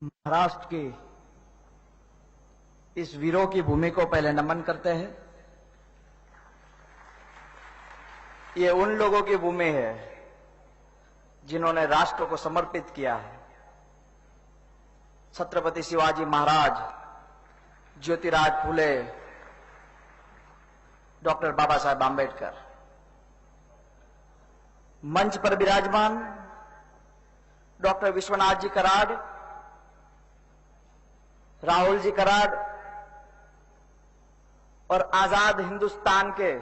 महाराष्ट्र की इस वीरों की भूमि को पहले नमन करते हैं। ये उन लोगों की भूमि है जिन्होंने राष्ट्र को समर्पित किया है। छत्रपति शिवाजी महाराज, ज्योतिराज फूले, डॉक्टर बाबा साहेब आंबेडकर। मंच पर विराजमान डॉक्टर विश्वनाथ जी कराड़, राहुल जी कराड़ और आजाद हिंदुस्तान के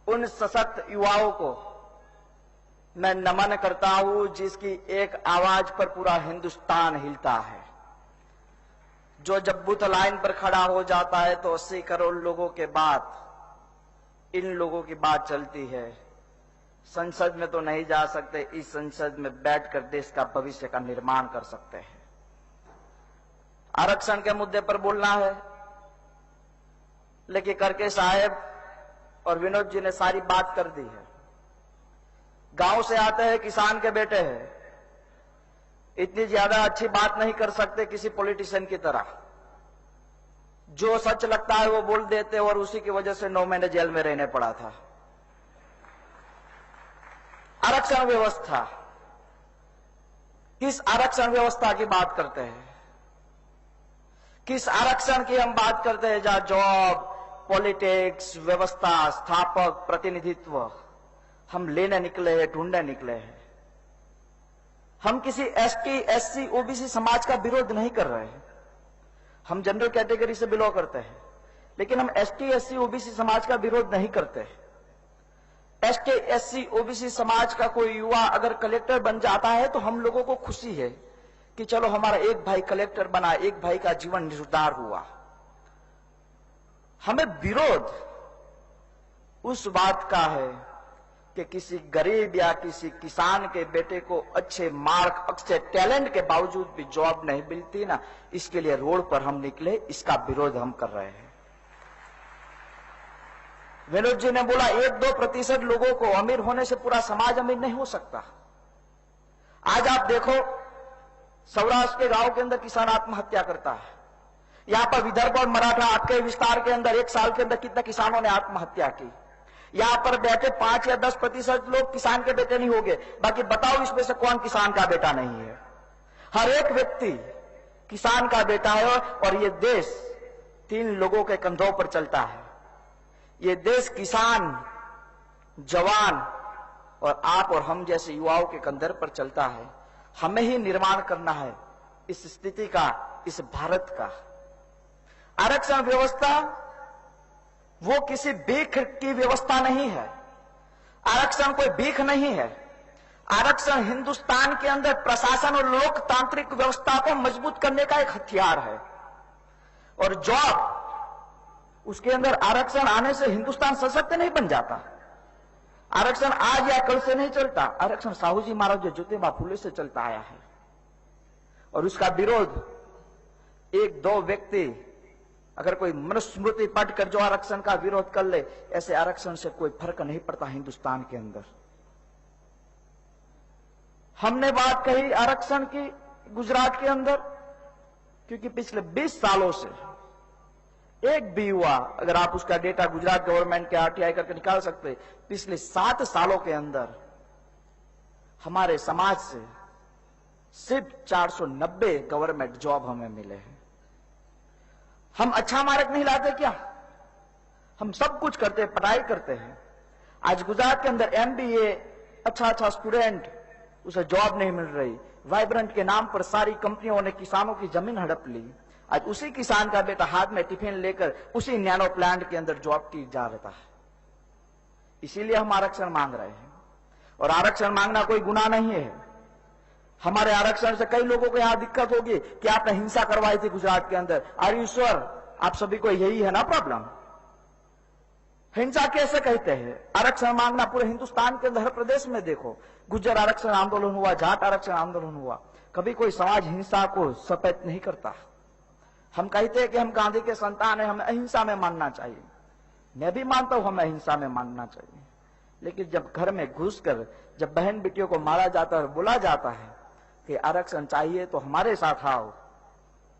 उन सशक्त युवाओं को मैं नमन करता हूं जिसकी एक आवाज पर पूरा हिंदुस्तान हिलता है। जो जब बूथ लाइन पर खड़ा हो जाता है तो 80 करोड़ लोगों के बाद इन लोगों की बात चलती है। संसद में तो नहीं जा सकते, इस संसद में बैठकर देश का भविष्य का निर्माण कर सकते हैं। आरक्षण के मुद्दे पर बोलना है, लेकिन करके साहब और विनोद जी ने सारी बात कर दी है। गांव से आते हैं, किसान के बेटे हैं, इतनी ज्यादा अच्छी बात नहीं कर सकते किसी पॉलिटिशियन की तरह। जो सच लगता है वो बोल देते और उसी की वजह से 9 महीने जेल में रहने पड़ा था। आरक्षण व्यवस्था, किस आरक्षण व्यवस्था की बात करते हैं? किस आरक्षण की हम बात करते हैं जहां जॉब, पॉलिटिक्स, व्यवस्था, स्थापक, प्रतिनिधित्व हम लेने निकले हैं, ढूंढने निकले हैं। हम किसी एसटी, एससी, ओबीसी समाज का विरोध नहीं कर रहे हैं। हम जनरल कैटेगरी से बिलोंग करते हैं, लेकिन हम एसटी, एससी, ओबीसी समाज का विरोध नहीं करते। एसटी, एससी, ओबीसी समाज का कोई युवा अगर कलेक्टर बन जाता है तो हम लोगों को खुशी है कि चलो हमारा एक भाई कलेक्टर बना, एक भाई का जीवन सुधार हुआ। हमें विरोध उस बात का है कि किसी गरीब या किसी किसान के बेटे को अच्छे मार्क, अच्छे टैलेंट के बावजूद भी जॉब नहीं मिलती ना, इसके लिए रोड पर हम निकले, इसका विरोध हम कर रहे हैं। विनोद जी ने बोला 1-2% लोगों को अमीर होने से पूरा समाज अमीर नहीं हो सकता। आज आप देखो सौराष्ट्र के गांव के अंदर किसान आत्महत्या करता है। यहां पर विदर्भ और मराठा के विस्तार के अंदर 1 साल के अंदर कितने किसानों ने आत्महत्या की। यहां पर बैठे 5 या 10% लोग किसान के बेटे नहीं होंगे। बाकी बताओ इसमें से कौन किसान का बेटा नहीं है? हर एक व्यक्ति किसान का बेटा है। और ये देश 3 लोगों के कंधों पर चलता है। ये देश किसान, जवान और आप और हम जैसे युवाओं के कंधे पर चलता है। हमें ही निर्माण करना है इस स्थिति का, इस भारत का। आरक्षण व्यवस्था वो किसी भीख की व्यवस्था नहीं है। आरक्षण कोई भीख नहीं है। आरक्षण हिंदुस्तान के अंदर प्रशासन और लोकतांत्रिक व्यवस्था को मजबूत करने का एक हथियार है। और जॉब, उसके अंदर आरक्षण आने से हिंदुस्तान सशक्त नहीं बन जाता। आरक्षण आज या कल से नहीं चलता। आरक्षण साहू जी महाराज जो ज्योतिबा फूले से चलता आया है। और उसका विरोध 1-2 व्यक्ति अगर कोई मनुस्मृति पढ़कर जो आरक्षण का विरोध कर ले, ऐसे आरक्षण से कोई फर्क नहीं पड़ता हिंदुस्तान के अंदर। हमने बात कही आरक्षण की गुजरात के अंदर, क्योंकि पिछले 20 सालों से एक भी युवा, अगर आप उसका डेटा गुजरात गवर्नमेंट के आरटीआई करके निकाल सकते, पिछले 7 सालों के अंदर हमारे समाज से सिर्फ 490 गवर्नमेंट जॉब हमें मिले हैं। हम अच्छा मार्क नहीं लाते क्या? हम सब कुछ करते हैं, पढ़ाई करते हैं। आज गुजरात के अंदर एमबीए, अच्छा स्टूडेंट, उसे जॉब नहीं मिल रही। वाइब्रेंट के नाम पर सारी कंपनियों ने किसानों की जमीन हड़प ली। आज उसी किसान का बेटा हाथ में टिफिन लेकर उसी नैनो प्लांट के अंदर जॉब की जा रहा है। इसीलिए हम आरक्षण मांग रहे हैं। और आरक्षण मांगना कोई गुनाह नहीं है। हमारे आरक्षण से कई लोगों को यहां दिक्कत होगी कि आपने हिंसा करवाई थी गुजरात के अंदर। Are you sure? आप सभी को यही है ना प्रॉब्लम? हिंसा कैसे कहते हैं? आरक्षण मांगना पूरे हिंदुस्तान के अंदर हर प्रदेश में देखो। गुज्जर आरक्षण आंदोलन हुआ, जाट आरक्षण आंदोलन हुआ। कभी कोई समाज हिंसा को सफेद नहीं करता। हम कहते हैं कि हम गांधी के संतान हैं, हमें अहिंसा में मानना चाहिए। मैं भी मानता हूं हमें अहिंसा में मानना चाहिए, लेकिन जब घर में घुसकर जब बहन बेटियों को मारा जाता है, बुला जाता है, कि आरक्षण चाहिए तो हमारे साथ आओ।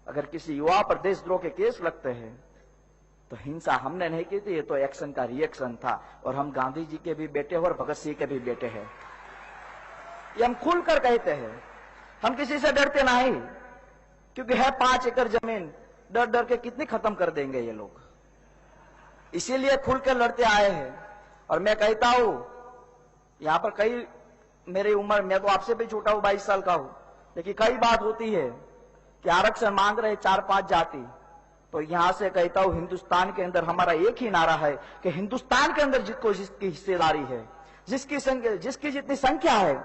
अगर किसी युवा पर देशद्रोह के केस लगते हैं तो हिंसा हमने नहीं की थी, ये तो एक्शन का रिएक्शन था। और हम गांधी जी के भी बेटे और भगत सिंह के भी बेटे हैं, ये हम खुलकर कहते हैं। हम किसी से डरते नहीं, क्योंकि है 5 एकड़ जमीन, डर डर के कितनी खत्म कर देंगे ये लोग, इसीलिए खुलकर लड़ते आए हैं। और मैं कहता हूं, यहां पर कई मेरी उम्र, मैं तो आपसे भी छोटा हूं, 22 साल का हूं, लेकिन कई बात होती है कि आरक्षण मांग रहे 4-5 जाति, तो यहां से कहता हूं हिंदुस्तान के अंदर हमारा एक ही नारा है कि हिंदुस्तान के अंदर जिसकी हिस्सेदारी है, जिसकी जितनी संख्या है,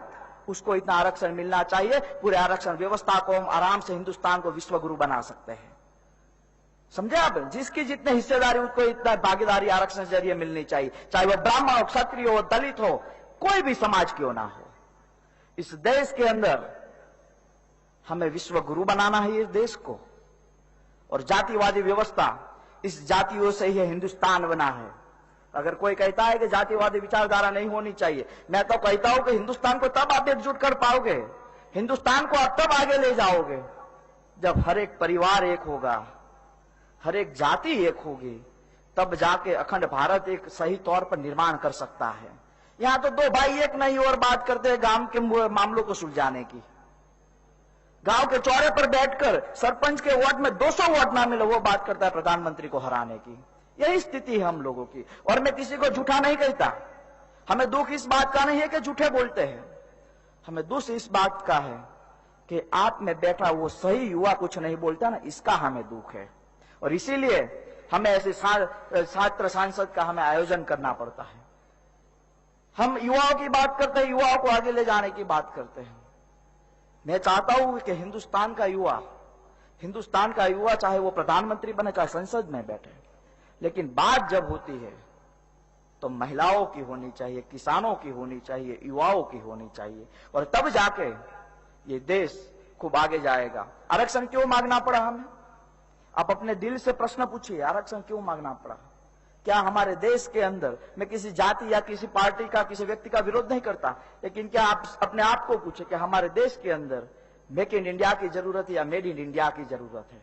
उसको इतना आरक्षण मिलना चाहिए। पूरे आरक्षण व्यवस्था को हम आराम से हिंदुस्तान को विश्व गुरु बना सकते हैं, समझे आप। जिसकी जितनी हिस्सेदारी, उसको इतना भागीदारी आरक्षण के जरिए मिलनी चाहिए, चाहे वह ब्राह्मण हो, क्षत्रिय हो, दलित हो, कोई भी समाज क्यों ना हो। इस देश के अंदर हमें विश्व गुरु बनाना है इस देश को। और जातिवादी व्यवस्था, इस जातियों से ही हिंदुस्तान बना है। अगर कोई कहता है कि जातिवादी विचारधारा नहीं होनी चाहिए, मैं तो कहता हूं कि हिंदुस्तान को तब आप एकजुट कर पाओगे, हिंदुस्तान को आप तब आगे ले जाओगे जब हर एक परिवार एक होगा, हर एक जाति एक होगी, तब जाके अखंड भारत एक सही तौर पर निर्माण कर सकता है। यहां तो 2 भाई एक नहीं और बात करते हैं गांव के मामलों को सुलझाने की। गांव के चौरे पर बैठकर सरपंच के वार्ड में 200 वोट ना मिले, वो बात करता है प्रधानमंत्री को हराने की। यही स्थिति है हम लोगों की। और मैं किसी को झूठा नहीं कहता, हमें दुख इस बात का नहीं है कि झूठे बोलते हैं, हमें दुख इस बात का है कि आप में बैठा वो सही युवा कुछ नहीं बोलता ना, इसका हमें दुख है। और इसीलिए हमें ऐसे छात्र सांसद का हमें आयोजन करना पड़ता है। हम युवाओं की बात करते हैं, युवाओं को आगे ले जाने की बात करते हैं। मैं चाहता हूं कि हिंदुस्तान का युवा चाहे वो प्रधानमंत्री बने, चाहे संसद में बैठे, लेकिन बात जब होती है तो महिलाओं की होनी चाहिए, किसानों की होनी चाहिए, युवाओं की होनी चाहिए, और तब जाके ये देश खूब आगे जाएगा। आरक्षण क्यों मांगना पड़ा हमें? आप अपने दिल से प्रश्न पूछिए, आरक्षण क्यों मांगना पड़ा? क्या हमारे देश के अंदर, मैं किसी जाति या किसी पार्टी का, किसी व्यक्ति का विरोध नहीं करता, लेकिन क्या आप अपने आप को पूछे कि हमारे देश के अंदर मेक इन इंडिया की जरूरत है या मेड इन इंडिया की जरूरत है?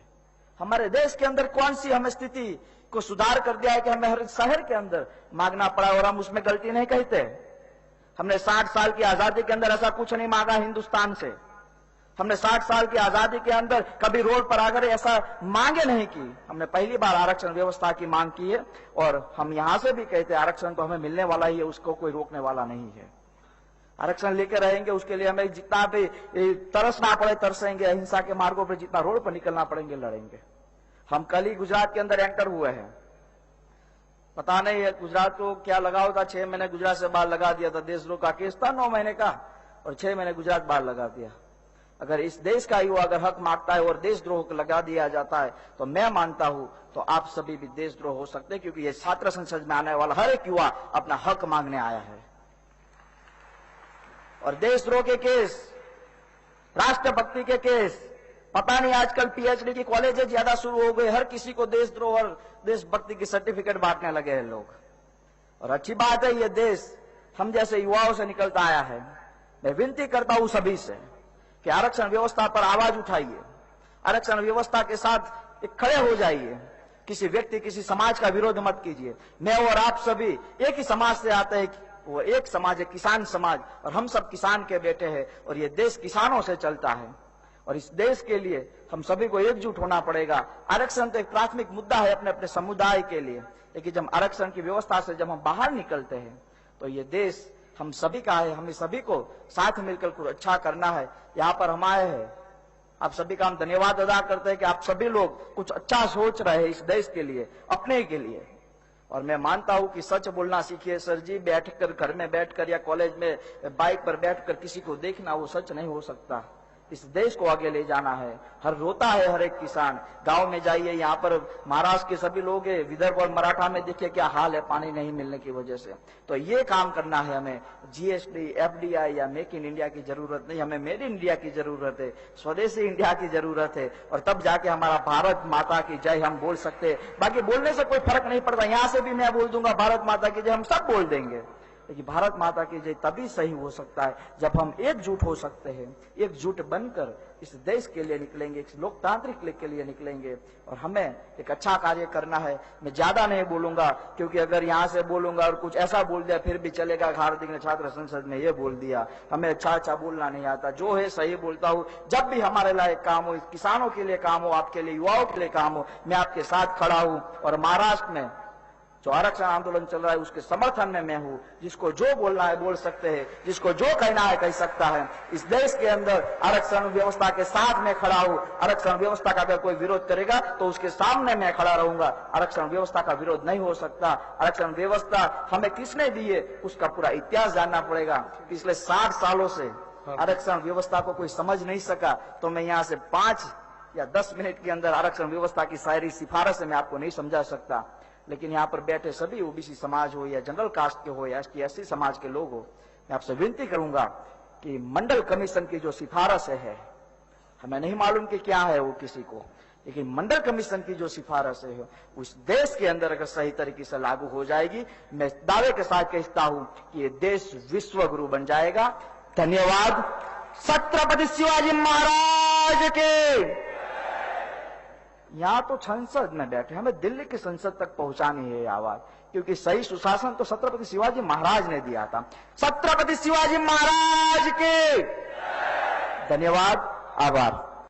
हमारे देश के अंदर कौन सी हमें स्थिति को सुधार कर दिया है कि हमें हर शहर के अंदर मांगना पड़ा, और हम उसमें गलती नहीं कहते। हमने 60 साल की आजादी के अंदर ऐसा कुछ नहीं मांगा हिंदुस्तान से। हमने 60 साल की आजादी के अंदर कभी रोड पर आकर ऐसा मांगे नहीं की। हमने पहली बार आरक्षण व्यवस्था की मांग की है, और हम यहां से भी कहते हैं आरक्षण तो हमें मिलने वाला ही है, उसको कोई रोकने वाला नहीं है। आरक्षण लेकर रहेंगे, उसके लिए हमें जितना भी तरसना पड़े तरसेंगे, अहिंसा के मार्गों पर जितना रोड पर निकलना पड़ेंगे लड़ेंगे। हम कल ही गुजरात के अंदर एंटर हुए हैं, पता नहीं गुजरात को क्या लगाव था, 6 महीने गुजरात से बाहर लगा दिया था। देशद्रोह का केस था 9 महीने का, और 6 महीने गुजरात बाहर लगा दिया। अगर इस देश का युवा अगर हक मांगता है और देशद्रोह को लगा दिया जाता है, तो मैं मानता हूं तो आप सभी भी देशद्रोह हो सकते हैं, क्योंकि ये छात्र संसद में आने वाला हर एक युवा अपना हक मांगने आया है। और देशद्रोह के केस, राष्ट्रभक्ति के केस, पता नहीं आजकल पीएचडी की कॉलेजेस ज्यादा शुरू हो गए, हर किसी को देशद्रोह और देशभक्ति की सर्टिफिकेट बांटने लगे हैं लोग। और अच्छी बात है, ये देश हम जैसे युवाओं से निकलता आया है। मैं विनती करता हूं सभी से कि आरक्षण व्यवस्था पर आवाज उठाइए, आरक्षण व्यवस्था के साथ एक खड़े हो जाइए, किसी व्यक्ति किसी समाज का विरोध मत कीजिए। मैं और आप सभी एक ही समाज से आते हैं, वो एक समाज है किसान समाज, और हम सब किसान के बेटे हैं, और ये देश किसानों से चलता है। और इस देश के लिए हम सभी को एकजुट होना पड़ेगा। आरक्षण तो एक प्राथमिक मुद्दा है अपने अपने समुदाय के लिए, लेकिन जब आरक्षण की व्यवस्था से जब हम बाहर निकलते हैं तो ये देश हम सभी का है, हमें सभी को साथ मिलकर कुछ अच्छा करना है। यहाँ पर हम आए हैं, आप सभी का हम धन्यवाद अदा करते हैं कि आप सभी लोग कुछ अच्छा सोच रहे हैं इस देश के लिए, अपने के लिए। और मैं मानता हूं कि सच बोलना सीखिए सर जी, बैठकर घर में बैठकर या कॉलेज में बाइक पर बैठकर किसी को देखना वो सच नहीं हो सकता। इस देश को आगे ले जाना है। हर रोता है हर एक किसान। गांव में जाइए, यहाँ पर महाराष्ट्र के सभी लोग हैं, विदर्भ और मराठा में देखिए क्या हाल है पानी नहीं मिलने की वजह से। तो ये काम करना है हमें। जीएसटी, एफडीआई या मेक इन इंडिया की जरूरत नहीं, हमें मेड इन इंडिया की जरूरत है, स्वदेशी इंडिया की जरूरत है। और तब जाके हमारा भारत माता की जय हम बोल सकते हैं। बाकी बोलने से कोई फर्क नहीं पड़ता, यहाँ से भी मैं बोल दूंगा भारत माता की जय, हम सब बोल देंगे। लेकिन भारत माता की जय तभी सही हो सकता है जब हम एकजुट हो सकते हैं, एकजुट बनकर इस देश के लिए निकलेंगे, इस लोकतांत्रिक के लिए निकलेंगे और हमें एक अच्छा कार्य करना है। मैं ज्यादा नहीं बोलूंगा, क्योंकि अगर यहाँ से बोलूंगा और कुछ ऐसा बोल दिया फिर भी चलेगा, भारतीय छात्र संसद में ये बोल दिया। हमें अच्छा बोलना नहीं आता, जो है सही बोलता हूँ। जब भी हमारे लायक काम हो, किसानों के लिए काम हो, आपके लिए, युवाओं के लिए काम हो, मैं आपके साथ खड़ा हूँ। और महाराष्ट्र में जो आरक्षण आंदोलन चल रहा है उसके समर्थन में मैं हूं। जिसको जो बोलना है बोल सकते हैं, जिसको जो कहना है कह सकता है। इस देश के अंदर आरक्षण व्यवस्था के साथ मैं खड़ा हूं। आरक्षण व्यवस्था का अगर कोई विरोध करेगा तो उसके सामने मैं खड़ा रहूंगा। आरक्षण व्यवस्था का विरोध नहीं हो सकता। आरक्षण व्यवस्था हमें किसने दी है उसका पूरा इतिहास जानना पड़ेगा। पिछले 60 सालों से आरक्षण व्यवस्था को कोई समझ नहीं सका, तो मैं यहाँ से 5 या 10 मिनट के अंदर आरक्षण व्यवस्था की सारी सिफारिश मैं आपको नहीं समझा सकता। लेकिन यहाँ पर बैठे सभी ओबीसी समाज हो या जनरल कास्ट के हो या एसटी समाज के लोग हो, मैं आपसे विनती करूंगा कि मंडल कमीशन की जो सिफारिश है, हमें नहीं मालूम कि क्या है वो किसी को, लेकिन मंडल कमीशन की जो सिफारिश है उस देश के अंदर अगर सही तरीके से लागू हो जाएगी, मैं दावे के साथ कहता हूं कि ये देश विश्व गुरु बन जाएगा। धन्यवाद। छत्रपति शिवाजी महाराज के। यहाँ तो संसद में बैठे, हमें दिल्ली की संसद तक पहुंचानी है आवाज, क्योंकि सही सुशासन तो छत्रपति शिवाजी महाराज ने दिया था। छत्रपति शिवाजी महाराज के। धन्यवाद, आभार।